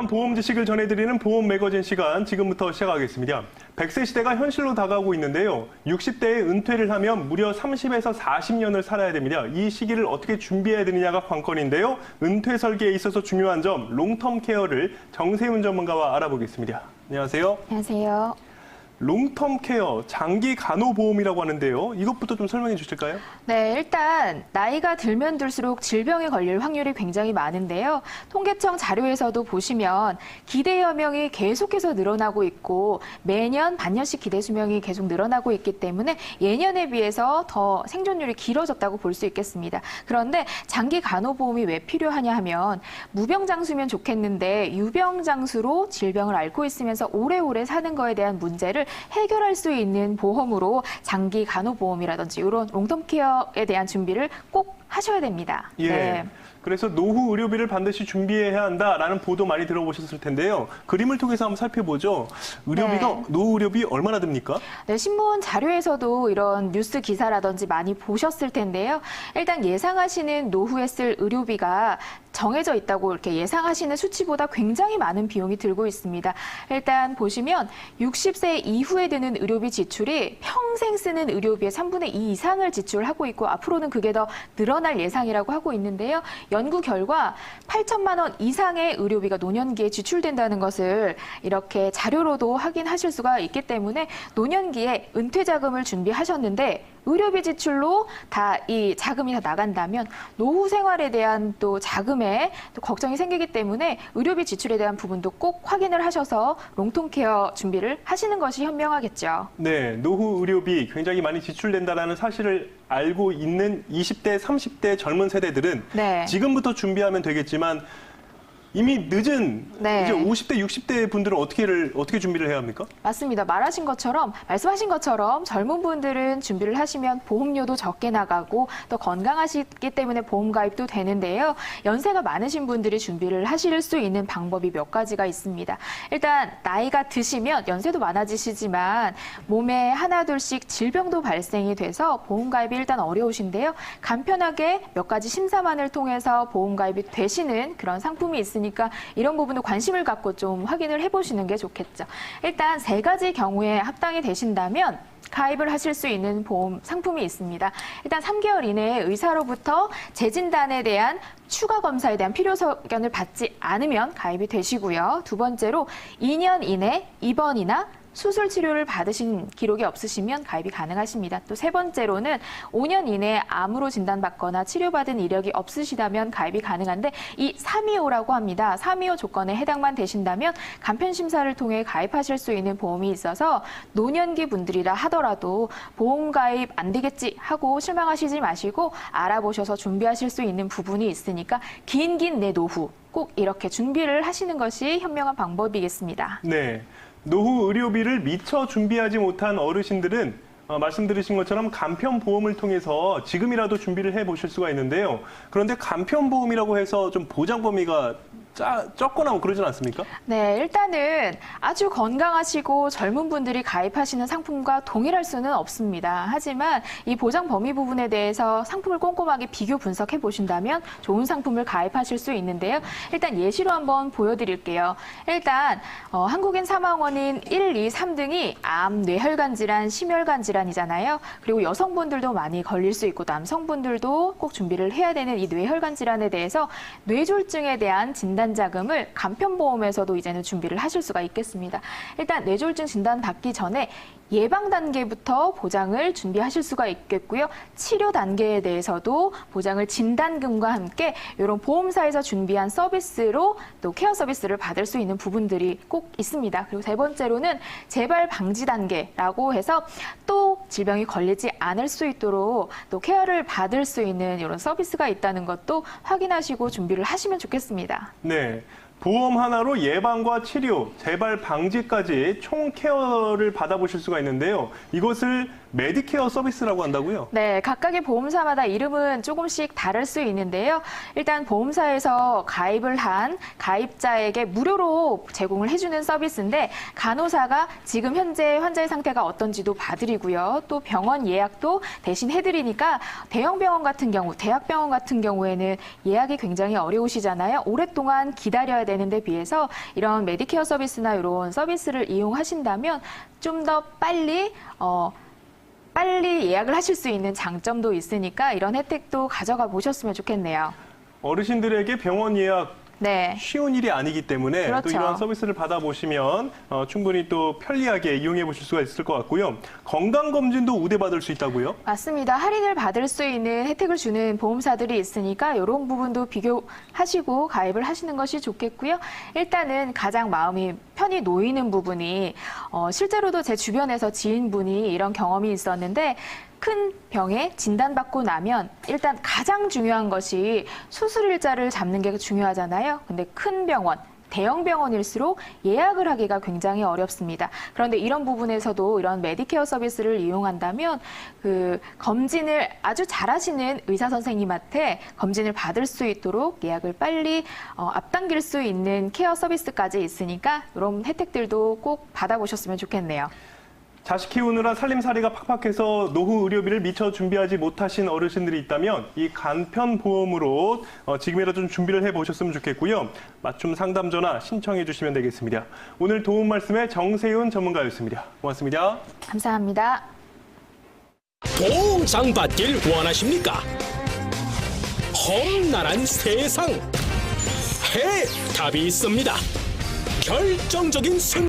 보험 지식을 전해드리는 보험 매거진 시간 지금부터 시작하겠습니다. 100세 시대가 현실로 다가오고 있는데요. 60대에 은퇴를 하면 무려 30에서 40년을 살아야 됩니다. 이 시기를 어떻게 준비해야 되느냐가 관건인데요. 은퇴 설계에 있어서 중요한 점, 롱텀 케어를 정세훈 전문가와 알아보겠습니다. 안녕하세요. 안녕하세요. 롱텀 케어, 장기 간호보험이라고 하는데요. 이것부터 좀 설명해 주실까요? 네, 일단 나이가 들면 들수록 질병에 걸릴 확률이 굉장히 많은데요. 통계청 자료에서도 보시면 기대 여명이 계속해서 늘어나고 있고 매년 반년씩 기대 수명이 계속 늘어나고 있기 때문에 예년에 비해서 더 생존율이 길어졌다고 볼 수 있겠습니다. 그런데 장기 간호보험이 왜 필요하냐 하면 무병장수면 좋겠는데 유병장수로 질병을 앓고 있으면서 오래오래 사는 거에 대한 문제를 해결할 수 있는 보험으로 장기 간호보험이라든지 이런 롱텀 케어에 대한 준비를 꼭 하셔야 됩니다. 예. 네. 그래서 노후 의료비를 반드시 준비해야 한다라는 보도 많이 들어보셨을 텐데요. 그림을 통해서 한번 살펴보죠. 의료비가 네. 노후 의료비 얼마나 듭니까? 네, 신문 자료에서도 이런 뉴스 기사라든지 많이 보셨을 텐데요. 일단 예상하시는 노후에 쓸 의료비가 정해져 있다고 이렇게 예상하시는 수치보다 굉장히 많은 비용이 들고 있습니다. 일단 보시면 60세 이후에 드는 의료비 지출이 평생 쓰는 의료비의 3분의 2 이상을 지출하고 있고 앞으로는 그게 더 늘어날 예상이라고 하고 있는데요. 연구 결과 8천만 원 이상의 의료비가 노년기에 지출된다는 것을 이렇게 자료로도 확인하실 수가 있기 때문에 노년기에 은퇴 자금을 준비하셨는데 의료비 지출로 다 이 자금이 다 나간다면 노후 생활에 대한 또 자금에 또 걱정이 생기기 때문에 의료비 지출에 대한 부분도 꼭 확인을 하셔서 롱텀 케어 준비를 하시는 것이 현명하겠죠. 네, 노후 의료비 굉장히 많이 지출된다는 사실을 알고 있는 20대, 30대 젊은 세대들은 네. 지금부터 준비하면 되겠지만 이미 늦은 네. 이제 50대, 60대 분들은 어떻게 준비를 해야 합니까? 맞습니다. 말씀하신 것처럼 젊은 분들은 준비를 하시면 보험료도 적게 나가고 또 건강하시기 때문에 보험 가입도 되는데요. 연세가 많으신 분들이 준비를 하실 수 있는 방법이 몇 가지가 있습니다. 일단 나이가 드시면 연세도 많아지시지만 몸에 하나둘씩 질병도 발생이 돼서 보험 가입이 일단 어려우신데요. 간편하게 몇 가지 심사만을 통해서 보험 가입이 되시는 그런 상품이 있으니까 이런 부분도 관심을 갖고 좀 확인을 해보시는 게 좋겠죠. 일단 3가지 경우에 합당이 되신다면 가입을 하실 수 있는 보험 상품이 있습니다. 일단 3개월 이내에 의사로부터 재진단에 대한 추가 검사에 대한 필요 소견을 받지 않으면 가입이 되시고요. 두 번째로 2년 이내 입원이나 수술 치료를 받으신 기록이 없으시면 가입이 가능하십니다. 또 세 번째로는 5년 이내에 암으로 진단받거나 치료받은 이력이 없으시다면 가입이 가능한데 이 325라고 합니다. 325 조건에 해당만 되신다면 간편 심사를 통해 가입하실 수 있는 보험이 있어서 노년기 분들이라 하더라도 보험 가입 안 되겠지 하고 실망하시지 마시고 알아보셔서 준비하실 수 있는 부분이 있으니까 긴 내 노후 꼭 이렇게 준비를 하시는 것이 현명한 방법이겠습니다. 네. 노후 의료비를 미처 준비하지 못한 어르신들은 말씀 들으신 것처럼 간편보험을 통해서 지금이라도 준비를 해보실 수가 있는데요. 그런데 간편보험이라고 해서 좀 보장 범위가 적거나 뭐 그러진 않습니까? 네, 일단은 아주 건강하시고 젊은 분들이 가입하시는 상품과 동일할 수는 없습니다. 하지만 이 보장 범위 부분에 대해서 상품을 꼼꼼하게 비교 분석해 보신다면 좋은 상품을 가입하실 수 있는데요. 일단 예시로 한번 보여드릴게요. 일단 한국인 사망 원인 1, 2, 3등이 암, 뇌혈관 질환, 심혈관 질환이잖아요. 그리고 여성분들도 많이 걸릴 수 있고 남성분들도 꼭 준비를 해야 되는 이 뇌혈관 질환에 대해서 뇌졸중에 대한 진단 자금을 간편보험에서도 이제는 준비를 하실 수가 있겠습니다. 일단 뇌졸중 진단 받기 전에 예방 단계부터 보장을 준비하실 수가 있겠고요. 치료 단계에 대해서도 보장을 진단금과 함께 이런 보험사에서 준비한 서비스로 또 케어 서비스를 받을 수 있는 부분들이 꼭 있습니다. 그리고 세 번째로는 재발 방지 단계라고 해서 또 질병이 걸리지 않을 수 있도록 또 케어를 받을 수 있는 이런 서비스가 있다는 것도 확인하시고 준비를 하시면 좋겠습니다. 네. 보험 하나로 예방과 치료, 재발 방지까지 총 케어를 받아보실 수가 있는데요. 이것을 메디케어 서비스라고 한다고요? 네, 각각의 보험사마다 이름은 조금씩 다를 수 있는데요. 일단 보험사에서 가입을 한 가입자에게 무료로 제공을 해주는 서비스인데 간호사가 지금 현재 환자의 상태가 어떤지도 봐드리고요. 또 병원 예약도 대신 해드리니까 대형 병원 같은 경우, 대학병원 같은 경우에는 예약이 굉장히 어려우시잖아요. 오랫동안 기다려야 되는데 비해서 이런 메디케어 서비스나 이런 서비스를 이용하신다면 좀 더 빨리 예약을 하실 수 있는 장점도 있으니까 이런 혜택도 가져가 보셨으면 좋겠네요. 어르신들에게 병원 예약 네. 쉬운 일이 아니기 때문에 그렇죠. 또 이런 서비스를 받아보시면 충분히 또 편리하게 이용해 보실 수가 있을 것 같고요. 건강검진도 우대받을 수 있다고요? 맞습니다. 할인을 받을 수 있는 혜택을 주는 보험사들이 있으니까 이런 부분도 비교하시고 가입을 하시는 것이 좋겠고요. 일단은 가장 마음이 편히 놓이는 부분이 실제로도 제 주변에서 지인분이 이런 경험이 있었는데 큰 병에 진단받고 나면 일단 가장 중요한 것이 수술 일자를 잡는 게 중요하잖아요. 근데 큰 병원, 대형 병원일수록 예약을 하기가 굉장히 어렵습니다. 그런데 이런 부분에서도 이런 메디케어 서비스를 이용한다면 그 검진을 아주 잘하시는 의사 선생님한테 검진을 받을 수 있도록 예약을 빨리 앞당길 수 있는 케어 서비스까지 있으니까 이런 혜택들도 꼭 받아보셨으면 좋겠네요. 자식 키우느라 살림살이가 팍팍해서 노후 의료비를 미처 준비하지 못하신 어르신들이 있다면 이 간편보험으로 지금이라도 좀 준비를 해보셨으면 좋겠고요. 맞춤 상담 전화 신청해 주시면 되겠습니다. 오늘 도움 말씀에 정세윤 전문가였습니다. 고맙습니다. 감사합니다. 보장받길 원하십니까? 험난한 세상 해답이 있습니다. 결정적인 승